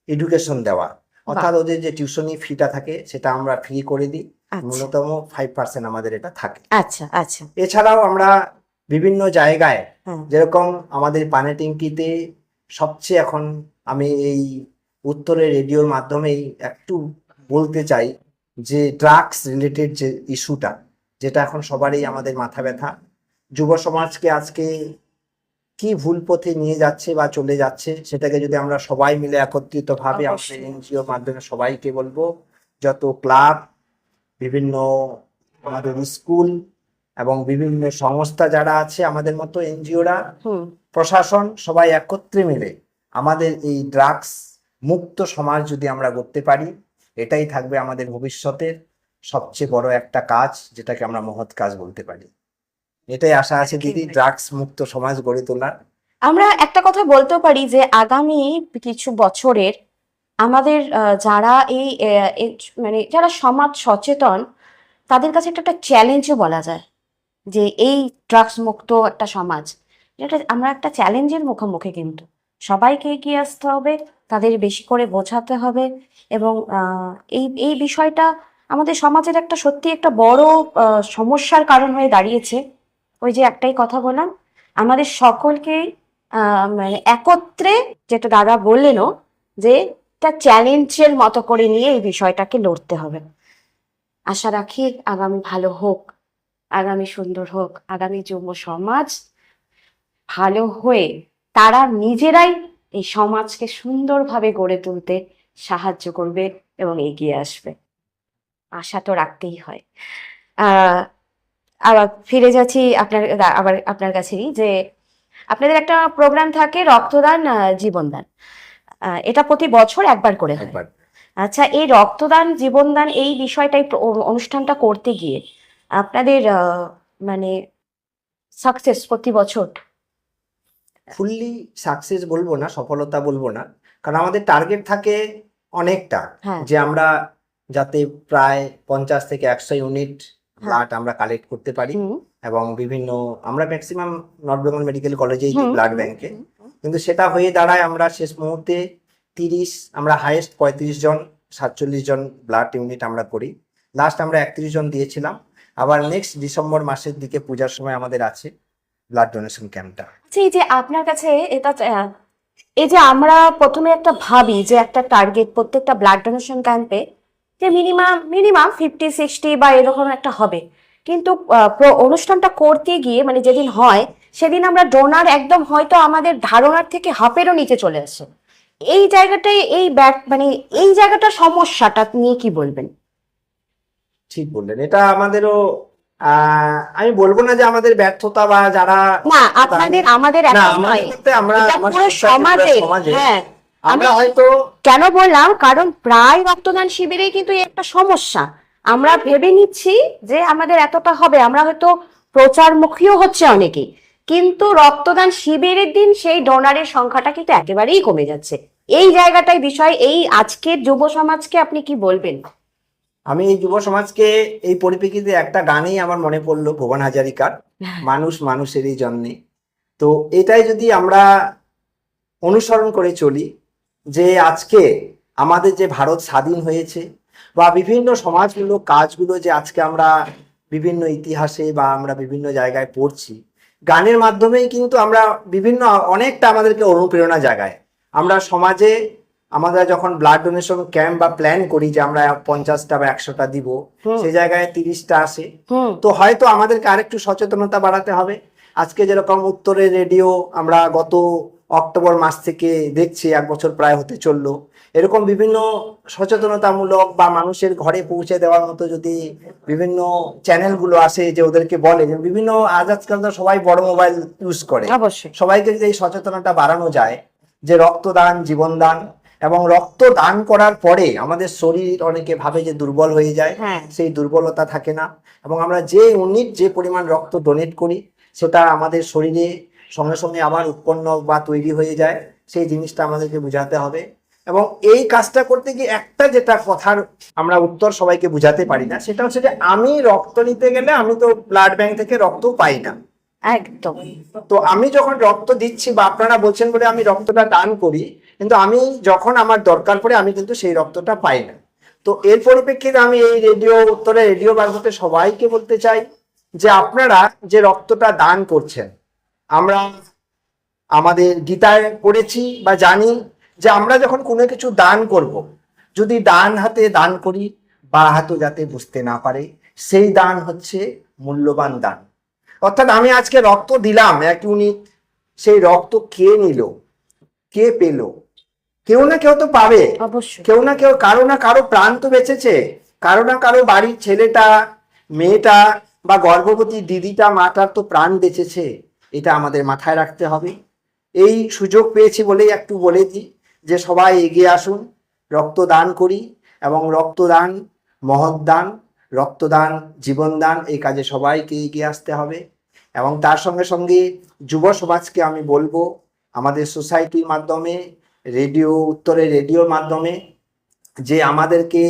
এডুকেশন দেওয়া, অর্থাৎ ওদের যে টিউশনি ফিটা থাকে সেটা আমরা ফ্রি করে দিই। আচ্ছা ন্যূনতম 5% আমাদের এটা থাকে। আচ্ছা আচ্ছা। এছাড়াও আমরা বিভিন্ন জায়গায়, হ্যাঁ। যেরকম আমাদের পানেটিংকিতে সবচেয়ে এখন আমি এই উত্তরের রেডিওর মাধ্যমেই একটু বলতে চাই যে ড্রাগস রিলেটেড যে ইস্যুটা, যেটা এখন সবারই আমাদের মাথা ব্যথা, যুব সমাজকে আজকে কি ভুল পথে নিয়ে যাচ্ছে বা চলে যাচ্ছে, সেটাকে যদি আমরা সবাই মিলে একত্রিত ভাবে আমাদের অবশ্যই। এনজিওর মাধ্যমে সবাইকে বলবো, যত ক্লাব, বিভিন্ন আমাদের স্কুল এবং বিভিন্ন সংস্থা যারা আছে আমাদের মতো এনজিওরা, হুম। প্রশাসন, সবাই একত্রে মিলে আমাদের এই ড্রাগস মুক্ত সমাজ যদি আমরা করতে পারি, এটাই থাকবে আমাদের ভবিষ্যতের সবচেয়ে বড় একটা কাজ, যেটাকে আমরা মহৎ কাজ বলতে পারি। এটাই আশা আছে দিদি, ড্রাগস মুক্ত সমাজ গড়ে তোলার। আমরা একটা কথা বলতে পারি যে আগামী কিছু বছরের আমাদের যারা মানে যারা সমাজ সচেতন, তাদের কাছে একটা চ্যালেঞ্জও বলা যায় যে এই ড্রাগস মুক্ত একটা সমাজ, এটা আমরা একটা চ্যালেঞ্জের মুখোমুখি। কিন্তু সবাইকে এগিয়ে আসতে হবে, তাদের বেশি করে বোঝাতে হবে। এবং এই এই বিষয়টা আমাদের সমাজের একটা সত্যি একটা বড় সমস্যার কারণ হয়ে দাঁড়িয়েছে। ওই যে একটাই কথা বললাম, আমাদের সকলকেই মানে একত্রে, যেটা দাদা বললেনও, যে একটা চ্যালেঞ্জের মতো করে নিয়ে এই বিষয়টাকে লড়তে হবে। আশা রাখি আগামী ভালো হোক, আগামী সুন্দর হোক, আগামী যুব সমাজ ভালো হয়ে তারা নিজেরাই এই সমাজকে সুন্দরভাবে গড়ে তুলতে সাহায্য করবে এবং এগিয়ে আসবে। আশা তো রাখতেই হয়। আহ আবার ফিরে যাচ্ছি আবার আপনার কাছেই, যে আপনাদের একটা প্রোগ্রাম থাকে রক্তদান জীবনদান, এটা প্রতি বছর একবার করে হয়। একবার আচ্ছা, এই রক্তদান জীবনদান এই বিষয়টাই অনুষ্ঠানটা করতে গিয়ে আপনাদের মানে সাকসেস প্রতি বছর? ফুললি সাকসেস বলবো না, সফলতা বলবো না, কারণ আমাদের টার্গেট থাকে অনেকটা, হ্যাঁ। যে আমরা যাতে প্রায় 50 থেকে 100 ইউনিট ব্লাড আমরা কালেক্ট করতে পারি। হুম। এবং বিভিন্ন আমরা ম্যাক্সিমাম নর্থ বেঙ্গল মেডিকেল কলেজেই হুম। ব্লাড ব্যাংকে, কিন্তু সেটা হয়ে দাঁড়ায় আমরা শেষ মুহূর্তে 30, আমরা হাইয়েস্ট 35 জন 47 জন ব্লাড ইউনিট আমরা করি। লাস্ট আমরা 31 জন দিয়েছিলাম। আবার নেক্সট ডিসেম্বর মাসের দিকে পূজার সময় আমাদের আছে ব্লাড ডোনেশন ক্যাম্পটা। আচ্ছা, এই যে আপনার কাছে এটা এই যে আমরা প্রথমে একটা ভাবি যে একটা টার্গেট প্রত্যেকটা ব্লাড ডোনেশন ক্যাম্পে যে মিনিমাম 50-60 বা এরকম একটা হবে, কিন্তু অনুষ্ঠানটা করতে গিয়ে মানে যেদিন হয় সেদিন আমরা ডোনার একদম হয়তো আমাদের ধারণার থেকে হাফেরও নিচে চলে আসে। এই জায়গাটায় মানে এই জায়গাটা সমস্যাটা নিয়ে কি বলবেন? ঠিক বললেন, এটা আমাদেরও আমি বলবো না যে আমাদের ব্যর্থতা বা যারা, না, আপনাদের আমাদের না, একা আমাদের নয়, ক্ষেত্রে আমরা এটা আমার পুরো society, পুরো সমাজের। সমাজে হ্যাঁ, আমরা আমি হয়তো কেন বললাম, কারণ প্রায় রক্তদান শিবিরে কিন্তু এই একটা সমস্যা। আমরা ভেবে নিচ্ছি যে আমাদের এতটা হবে, আমরা হয়তো প্রচারমুখীও হচ্ছে অনেকেই, কিন্তু রক্তদান শিবিরের দিন সেই ডোনারের সংখ্যাটা কিন্তু একেবারেই কমে যাচ্ছে। এই জায়গাটাই বিষয়। এই আজকের যুব সমাজকে আপনি কি বলবেন? আমি এই যুব সমাজকে এই পরিপ্রেক্ষিতে একটা গানেই আমার মনে পড়লো, ভুবন হাজারিকার মানুষ মানুষেরই জন্যে। তো এটাই যদি আমরা অনুসরণ করে চলি, যে আজকে আমাদের যে ভারত স্বাধীন হয়েছে বা বিভিন্ন সমাজমূলক কাজগুলো যে আজকে আমরা বিভিন্ন ইতিহাসে বা আমরা বিভিন্ন জায়গায় পড়ছি, গানের মাধ্যমেই কিন্তু আমরা বিভিন্ন অনেকটা আমাদেরকে অনুপ্রেরণা জাগায়। আমরা সমাজে আমরা যখন ব্লাড ডোনেশন ক্যাম্প বা প্ল্যান করি যে আমরা 50টা বা 100টা দিব, সেই জায়গায় 30টা আসে। তো হয়তো আমাদেরকে আরেকটু সচেতনতা বাড়াতে হবে। আজকে যেরকম উত্তরের রেডিও আমরা গত অক্টোবর মাস থেকে দেখছি, 1 বছর প্রায় হতে চললো, এরকম বিভিন্ন সচেতনতামূলক বা মানুষের ঘরে পৌঁছে দেওয়ার মতো যদি বিভিন্ন চ্যানেলগুলো আসে, যে ওদেরকে বলে যে বিভিন্ন আজকাল তো সবাই বড় মোবাইল ইউজ করে, অবশ্যই সবাইকে যদি এই সচেতনতা বাড়ানো যায় যে রক্তদান জীবনদান, এবং রক্ত দান করার পরে আমাদের শরীর অনেকে ভাবে যে দুর্বল হয়ে যায়, সেই দুর্বলতা থাকে না। এবং আমরা যে ইউনিট যে পরিমাণ রক্ত ডোনেট করি সেটা আমাদের শরীরে সঙ্গে সঙ্গে আবার উৎপন্ন বা তৈরি হয়ে যায়, সেই জিনিসটা আমাদেরকে বোঝাতে হবে। এবং এই কাজটা করতে গিয়ে একটা যেটা কথার আমরা উত্তর সবাইকে বোঝাতে পারি না, সেটা হচ্ছে যে আমি রক্ত নিতে গেলে আমি তো ব্লাড ব্যাংক থেকে রক্ত পাই না। একদম। তো আমি যখন রক্ত দিচ্ছি বা আপনারা বলছেন বলে আমি রক্তটা দান করি, কিন্তু আমি যখন আমার দরকার পড়ে আমি কিন্তু সেই রক্তটা পাই না। তো এর পরিপ্রেক্ষিতে আমি এই রেডিও বার্গতে সবাইকে বলতে চাই যে আপনারা যে রক্তটা দান করছেন, আমরা আমাদের গীতায় পড়েছি বা জানি যে আমরা যখন কোনো কিছু দান করব, যদি ডান হাতে দান করি বা হাতও যাতে বুঝতে না পারে, সেই দান হচ্ছে মূল্যবান দান। অর্থাৎ আমি আজকে রক্ত দিলাম এক ইউনিট, সেই রক্ত কে নিল, কে পেল? কেউ না কেউ তো পাবে, অবশ্যই। কেউ না কেউ, কারো না কারো প্রাণ তো বেঁচেছে, কারো না কারো বাড়ির ছেলেটা, মেয়েটা বা গর্ভবতী দিদিটা, মাটার তো প্রাণ বেঁচেছে। এটা আমাদের মাথায় রাখতে হবে। এই সুযোগ পেয়েছি বলেই একটু বলে দিই যে সবাই এগিয়ে আসুন, রক্তদান করি। এবং রক্তদান মহৎ দান, রক্তদান জীবনদান, এই কাজে সবাইকে এগিয়ে আসতে হবে। এবং তার সঙ্গে সঙ্গে যুব সমাজকে আমি বলবো, আমাদের সোসাইটির মাধ্যমে, উত্তরের রেডিওর মাধ্যমে, যে আমাদেরকে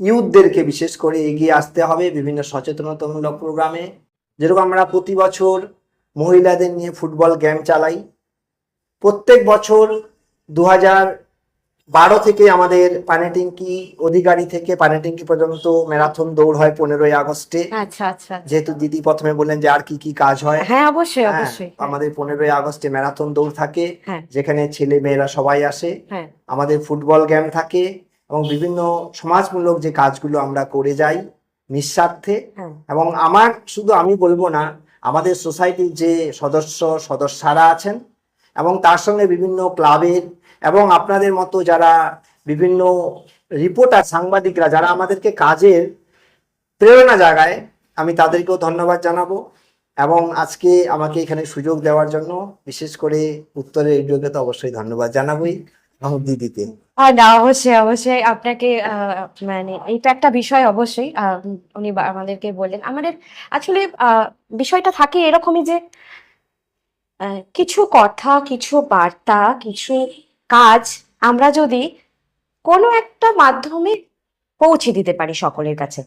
ইউথদেরকে বিশেষ করে এগিয়ে আসতে হবে বিভিন্ন সচেতনতামূলক প্রোগ্রামে। যেরকম আমরা প্রতি বছর মহিলাদের নিয়ে ফুটবল গেম চালাই, প্রত্যেক বছর 2012 থেকে আমাদের পানিট্যাঙ্কি অধিকারী থেকে পানিট্যাঙ্কি পর্যন্ত ম্যারাথন দৌড় হয় 15ই আগস্টে। আচ্ছা আচ্ছা। যেহেতু দিদি প্রথমে বললেন যে আর কি কি কাজ হয়, হ্যাঁ অবশ্যই হ্যাঁ, অবশ্যই। আমাদের 15ই আগস্টে ম্যারাথন দৌড় থাকে, হ্যাঁ যেখানে ছেলে মেয়েরা সবাই আসে। হ্যাঁ। আমাদের ফুটবল গেম থাকে এবং বিভিন্ন সমাজমূলক যে কাজগুলো আমরা করে যাই নিঃস্বার্থে। হ্যাঁ। এবং শুধু আমি বলবো না, আমাদের সোসাইটির যে সদস্যরা আছেন এবং তার সঙ্গে বিভিন্ন ক্লাবের এবং আপনাদের মতো যারা বিভিন্ন রিপোর্টার, সাংবাদিকরা যারা আমাদেরকে কাজের প্রেরণা জাগায়, আমি তাদেরকেও ধন্যবাদ জানাবো। এবং আজকে আমাকে এখানে সুযোগ দেওয়ার জন্য বিশেষ করে উত্তরের রেডিওকে তো অবশ্যই ধন্যবাদ জানাবোই, এবং দিদিকে। না অবশ্যই অবশ্যই আপনাকে মানে এটা একটা বিষয় অবশ্যই উনি আমাদেরকে বললেন। আমাদের আসলে বিষয়টা থাকে এরকমই যে কিছু কথা, কিছু বার্তা, কিছু কাজ আমরা যদি কোনো একটা মাধ্যমে পৌঁছে দিতে পারি সকলের কাছে,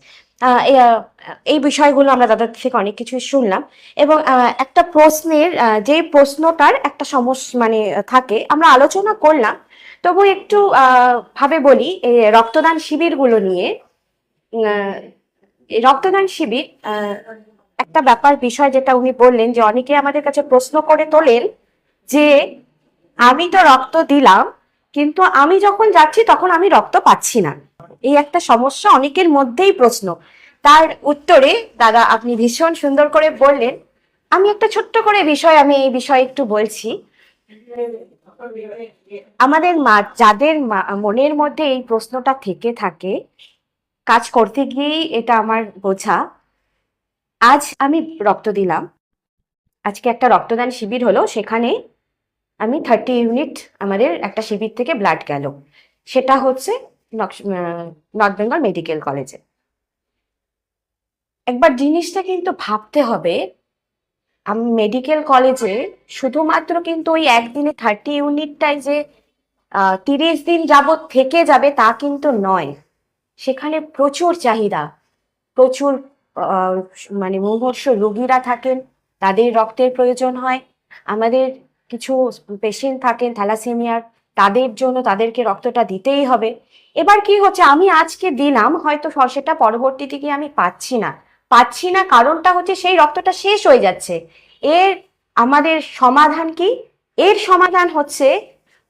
এই বিষয়গুলো আমরা দাদার থেকে অনেক কিছুই শুনলাম। এবং একটা প্রশ্নের যে প্রশ্নটার একটা সমস্যা মানে থাকে, আমরা আলোচনা করলাম, তবু একটু ভাবে বলি এই রক্তদান শিবিরগুলো নিয়ে। এই রক্তদান শিবির একটা বিষয় যেটা উনি বললেন যে অনেকে আমাদের কাছে প্রশ্ন করে তোলেন যে আমি তো রক্ত দিলাম, কিন্তু আমি যখন যাচ্ছি তখন আমি রক্ত পাচ্ছি না। এই একটা সমস্যা অনেকের মধ্যেই প্রশ্ন। তার উত্তরে দাদা আপনি ভীষণ সুন্দর করে বললেন। আমি একটা ছোট্ট করে আমি এই বিষয়ে একটু বলছি। আমাদের যাদের মনের মধ্যে এই প্রশ্নটা থেকে থাকে, কাজ করতে গিয়েই এটা আমার বোঝা। আজ আমি রক্ত দিলাম, আজকে একটা রক্তদান শিবির হলো, সেখানে আমি 30 ইউনিট আমাদের একটা শিবির থেকে ব্লাড গেল, সেটা হচ্ছে নর্থ বেঙ্গল মেডিকেল কলেজে। একবার জিনিসটা কিন্তু ভাবতে হবে, আমি মেডিকেল কলেজে শুধুমাত্র কিন্তু ওই একদিনে 30 ইউনিটটাই যে 30 দিন যাবৎ থেকে যাবে তা কিন্তু নয়। সেখানে প্রচুর চাহিদা, প্রচুর মানে মুমূর্ষু রোগীরা থাকেন, তাদের রক্তের প্রয়োজন হয়। আমাদের কিছু পেশেন্ট থাকেন থ্যালাসেমিয়ার, তাদের জন্য তাদেরকে রক্তটা দিতেই হবে। এবার কি হচ্ছে, আমি আজকে দিলাম, হয়তো সেটা পরবর্তীতে গিয়ে আমি পাচ্ছি না, কারণটা হচ্ছে সেই রক্তটা শেষ হয়ে যাচ্ছে। এর আমাদের সমাধান কি? এর সমাধান হচ্ছে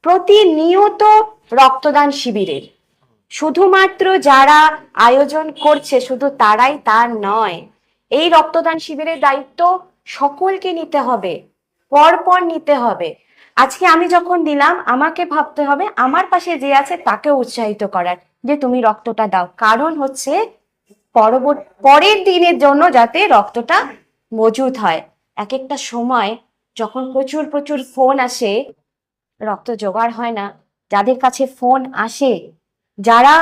প্রতিনিয়ত রক্তদান শিবিরের। শুধুমাত্র যারা আয়োজন করছে শুধু তারাই তার নয়, এই রক্তদান শিবিরের দায়িত্ব সকলকে নিতে হবে, পরপর নিতে হবে। আজকে আমি যখন দিলাম, আমাকে ভাবতে হবে আমার পাশে যে আছে তাকে উৎসাহিত করার, যে তুমি রক্তটা দাও। কারণ হচ্ছে পরের দিনের জন্য যাতে রক্তটা মজুদ হয়। এক একটা সময় যখন প্রচুর প্রচুর ফোন আসে, রক্ত জোগাড় হয় না। যাদের কাছে ফোন আসে, যারা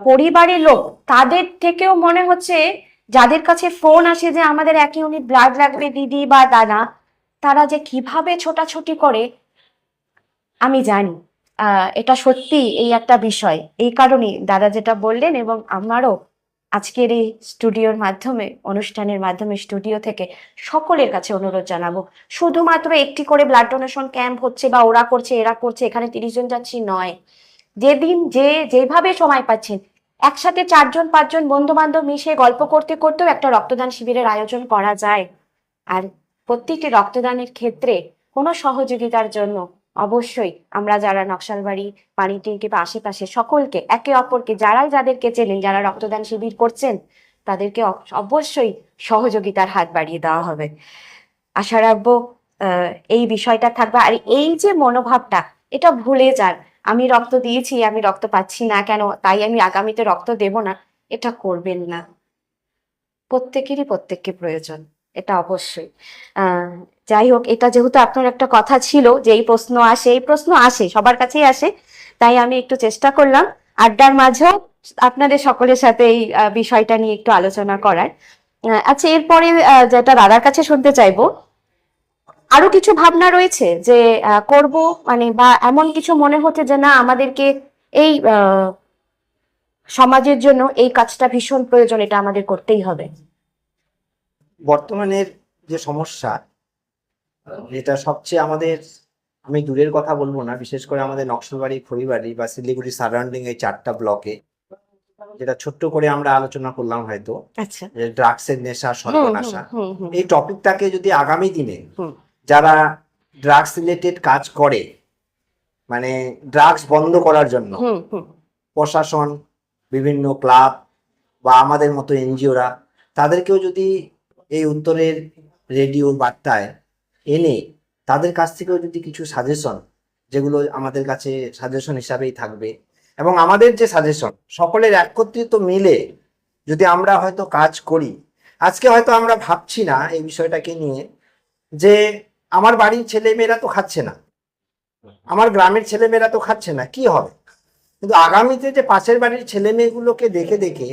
পরিবারের লোক, তাদের থেকেও মনে হচ্ছে, যাদের কাছে ফোন আসে যে আমাদের 1 ইউনিট ব্লাড লাগবে দিদি বা দাদা, তারা যে কিভাবে ছোটাছুটি করে আমি জানি। এটা সত্যি এই একটা বিষয়, এই কারণেই দাদা যেটা বললেন এবং আমারও আজকের এই স্টুডিওর মাধ্যমে, অনুষ্ঠানের মাধ্যমে স্টুডিও থেকে সকলের কাছে অনুরোধ জানাবো, শুধুমাত্র একটি করে ব্লাড ডোনেশন ক্যাম্প হচ্ছে বা ওরা করছে এরা করছে এখানে 30 জন যাচ্ছি নয়, যেদিন যেভাবে সময় পাচ্ছেন একসাথে 4-5 জন বন্ধু বান্ধব মিশে গল্প করতে করতেও একটা রক্তদান শিবিরের আয়োজন করা যায়। আর প্রত্যেকটি রক্তদানের ক্ষেত্রে কোনো সহযোগিতার জন্য অবশ্যই আমরা যারা নকশালবাড়ি, পানিট্যাঙ্কি বা আশেপাশে সকলকে একে অপরকে যাদেরকে চেনেন যারা রক্তদান শিবির করছেন তাদেরকে অবশ্যই সহযোগিতার হাত বাড়িয়ে দেওয়া হবে। আশা রাখবো এই বিষয়টা থাকবে। আর এই যে মনোভাবটা, এটা ভুলে যান আমি রক্ত দিয়েছি আমি রক্ত পাচ্ছি না কেন তাই আমি আগামীতে রক্ত দেব না, এটা করবেন না। প্রত্যেকেরই প্রত্যেককে প্রয়োজন, এটা অবশ্যই। যাই হোক, এটা যেহেতু আপনার একটা কথা ছিল যে এই প্রশ্ন আসে সবার কাছেই আসে, তাই আমি একটু চেষ্টা করলাম আড্ডার মাঝেও আপনাদের সকলের সাথে এই বিষয়টা নিয়ে একটু আলোচনা করার। আচ্ছা, এরপরে যেটা দাদার কাছে শুনতে চাইবো, আরো কিছু ভাবনা রয়েছে যে করব, মানে বা এমন কিছু মনে হচ্ছে যে না আমাদেরকে এই সমাজের জন্য এই কাজটা ভীষণ প্রয়োজন, এটা আমাদের করতেই হবে? বর্তমানের যে সমস্যা, এটা সবচেয়ে আমাদের, আমি দূরের কথা বলবো না, বিশেষ করে আমাদের নকশালবাড়ি, খড়িবাড়ি বা শিলিগুড়ি সারাউন্ডিং এই 4টা ব্লকে, যেটা ছোট্ট করে আমরা আলোচনা করলাম হয়তো, আচ্ছা, যে ড্রাগসের নেশা, সর্বনাশা, হুম। এই টপিকটাকে যদি আগামী দিনে হুম। যারা ড্রাগস রিলেটেড কাজ করে, মানে ড্রাগস বন্ধ করার জন্য প্রশাসন, বিভিন্ন ক্লাব বা আমাদের মতো এনজিওরা, তাদেরকেও যদি এই উত্তরের রেডিও বার্তায় এনে তাদের কাছ থেকেও যদি কিছু সাজেশন, যেগুলো আমাদের কাছে সাজেশন হিসাবেই থাকবে, এবং আমাদের যে সাজেশন সকলের একত্রিত মিলে যদি আমরা হয়তো কাজ করি, আজকে হয়তো আমরা ভাবছি না এই বিষয়টাকে নিয়ে যে আমার বাড়ির ছেলেমেয়েরা তো খাচ্ছে না, আমার গ্রামের ছেলেমেয়েরা তো খাচ্ছে না, কি হবে? কিন্তু আগামীতে যে পাশের বাড়ির ছেলে মেয়েগুলোকে দেখে দেখে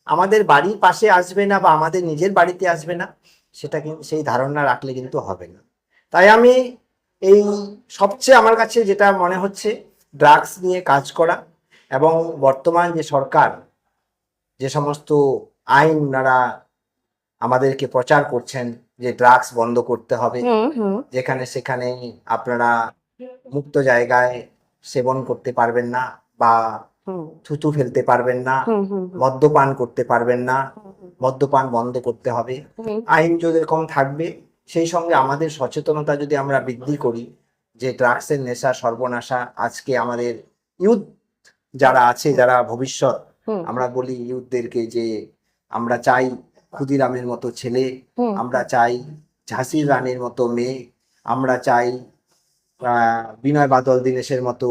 আমাদের বাড়ির পাশে আসবে না বা আমাদের নিজের বাড়িতে আসবে না, সেটা কিন্তু সেই ধারণা রাখলে কিন্তু হবে না। তাই আমি এই সবচেয়ে আমার কাছে যেটা মনে হচ্ছে, ড্রাগস নিয়ে কাজ করা, এবং বর্তমান যে সরকার যে সমস্ত আইন ওনারা আমাদেরকে প্রচার করছেন যে ড্রাগস বন্ধ করতে হবে, যেখানে সেখানে আপনারা মুক্ত জায়গায় সেবন করতে পারবেন না বা থুতু ফেলতে পারবেন না, মদ্যপান করতে পারবেন না, মদ্যপান বন্ধ করতে হবে, আইন যেরকম থাকবে সেই সঙ্গে আমাদের সচেতনতা যদি আমরা বৃদ্ধি করি যে ড্রাগসের নেশা, সর্বনাশা, আজকে আমাদের ইউথ যারা আছে, যারা ভবিষ্যৎ, আমরা বলি ইউথদেরকে যে আমরা চাই ক্ষুদিরামের মতো ছেলে, আমরা চাই ঝাঁসির রানীর মতো মেয়ে, আমরা চাই বিনয় বাদল দীনেশের মতো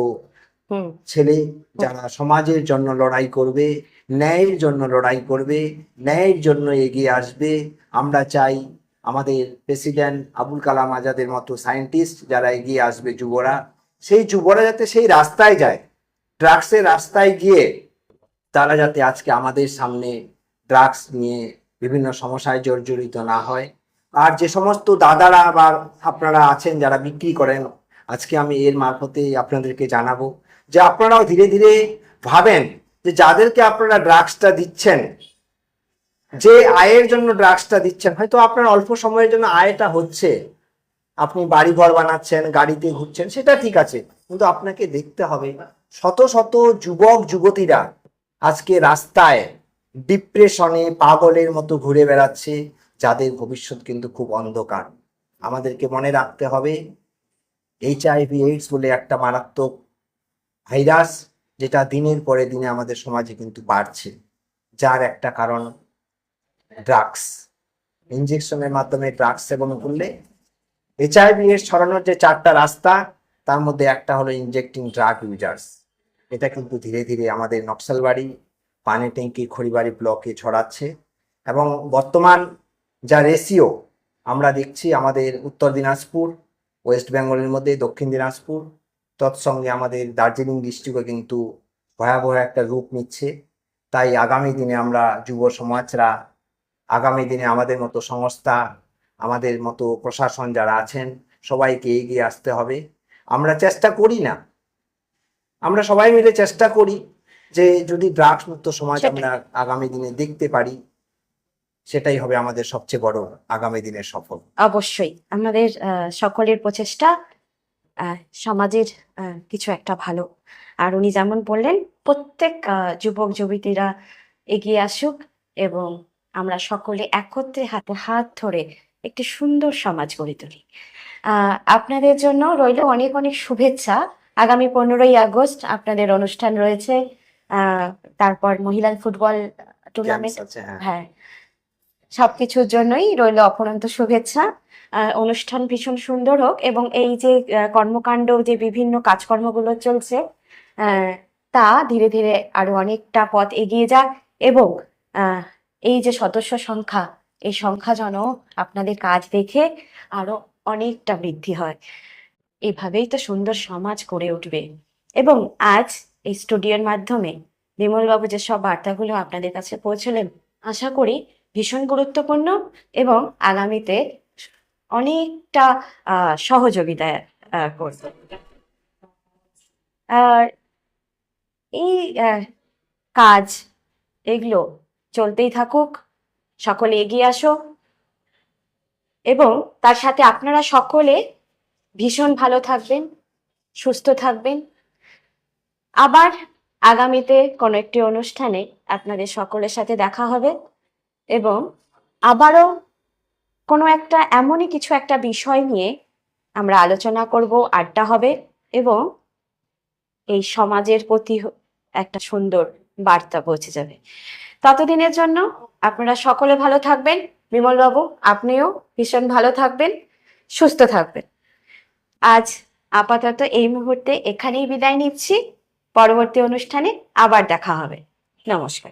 ছেলে, যারা সমাজের জন্য লড়াই করবে, ন্যায়ের জন্য লড়াই করবে, ন্যায়ের জন্য এগিয়ে আসবে। আমরা চাই আমাদের প্রেসিডেন্ট আবুল কালাম আজাদের মতো সায়েন্টিস্ট যারা এগিয়ে আসবে, যুবরা, সেই যুবরা যাতে সেই রাস্তায় যায়, ড্রাগসের রাস্তায় গিয়ে তারা যাতে আজকে আমাদের সামনে ড্রাগস নিয়ে বিভিন্ন সমস্যায় জর্জরিত না হয়। আর যে সমস্ত দাদারা বা আপনারা আছেন যারা বিক্রি করেন, আজকে আমি এর মারফতে আপনাদেরকে জানাবো যে আপনারাও ধীরে ধীরে ভাবেন যে যাদেরকে আপনারা ড্রাগসটা দিচ্ছেন, যে আয়ের জন্য ড্রাগসটা দিচ্ছেন, হয়তো আপনার অল্প সময়ের জন্য আয়টা হচ্ছে, আপনি বাড়ি ঘর বানাচ্ছেন, গাড়িতে ঘুরছেন, সেটা ঠিক আছে, কিন্তু আপনাকে দেখতে হবে শত শত যুবক যুবতীরা আজকে রাস্তায় ডিপ্রেশনে পাগলের মতো ঘুরে বেড়াচ্ছে, যাদের ভবিষ্যৎ কিন্তু খুব অন্ধকার। আমাদেরকে মনে রাখতে হবে HIV এইডস বলে একটা মারাত্মক ভাইরাস, যেটা দিনের পরে দিনে আমাদের সমাজে কিন্তু বাড়ছে, যার একটা কারণ ড্রাগস। ইনজেকশনের মাধ্যমে ড্রাগস সেবন করলে HIV এর ছড়ানোর যে 4টা রাস্তা, তার মধ্যে একটা হলো ইনজেক্টিং ড্রাগ ইউজার্স। এটা কিন্তু ধীরে ধীরে আমাদের নকশালবাড়ি, পানিট্যাঙ্কি, খড়িবাড়ি ব্লকে ছড়াচ্ছে, এবং বর্তমান যা রেশিও আমরা দেখছি আমাদের উত্তর দিনাজপুর, ওয়েস্ট বেঙ্গলের মধ্যে দক্ষিণ দিনাজপুর, তৎসঙ্গে আমাদের দার্জিলিং ডিস্ট্রিক্টও কিন্তু ভয়াবহ একটা রূপ নিচ্ছে। তাই আগামী দিনে আমরা যুব সমাজরা, আগামী দিনে আমাদের মতো সংস্থা, আমাদের মতো প্রশাসন যারা আছেন, সবাইকে এগিয়ে আসতে হবে। আমরা চেষ্টা করি না, আমরা সবাই মিলে চেষ্টা করি যে যদি ড্রাগস মুক্ত সমাজ সেটাই। আমরা আগামী দিনে দেখতে পারি, সেটাই হবে আমাদের সবচেয়ে বড় আগামী দিনের সফল। অবশ্যই আমাদের সকলের প্রচেষ্টা সমাজের কিছু একটা ভালো। আর উনি যেমন বললেন, প্রত্যেক যুবক যুবতীরা এগিয়ে আসুক এবং আমরা সকলে একত্রে হাতে হাত ধরে একটি সুন্দর সমাজ গড়ে তুলি। আপনাদের জন্য রইল অনেক অনেক শুভেচ্ছা। আগামী 15ই আগস্ট আপনাদের অনুষ্ঠান রয়েছে, তারপর মহিলা ফুটবল টুর্নামেন্ট। Camps আছে, হ্যাঁ। হ্যাঁ, সবকিছুর জন্যই রইল অপরন্ত শুভেচ্ছা। অনুষ্ঠান ভীষণ সুন্দর হোক এবং এই যে কর্মকাণ্ড, যে বিভিন্ন কাজকর্মগুলো চলছে, তা ধীরে ধীরে আরো অনেকটা পথ এগিয়ে যাক এবং এই যে সদস্য সংখ্যা, এই সংখ্যা যেন আপনাদের কাজ দেখে আরো অনেকটা বৃদ্ধি হয়। এভাবেই তো সুন্দর সমাজ গড়ে উঠবে। এবং আজ এই স্টুডিওর মাধ্যমে বিমলবাবু যেসব বার্তাগুলো আপনাদের কাছে পৌঁছলেন, আশা করি ভীষণ গুরুত্বপূর্ণ এবং আগামীতে অনেকটা সহযোগিতা করবে। আর এই কাজ এগুলো চলতেই থাকুক, সকলে এগিয়ে আসো এবং তার সাথে আপনারা সকলে ভীষণ ভালো থাকবেন, সুস্থ থাকবেন। আবার আগামীতে কোনো একটি অনুষ্ঠানে আপনাদের সকলের সাথে দেখা হবে এবং আবারও কোনো একটা এমনই কিছু একটা বিষয় নিয়ে আমরা আলোচনা করব, আড্ডা হবে এবং এই সমাজের প্রতি একটা সুন্দর বার্তা পৌঁছে যাবে। ততদিনের জন্য আপনারা সকলে ভালো থাকবেন। বিমলবাবু, আপনিও ভীষণ ভালো থাকবেন, সুস্থ থাকবেন। আজ আপাতত এই মুহূর্তে এখানেই বিদায় নিচ্ছি। পরবর্তী অনুষ্ঠানে আবার দেখা হবে। নমস্কার।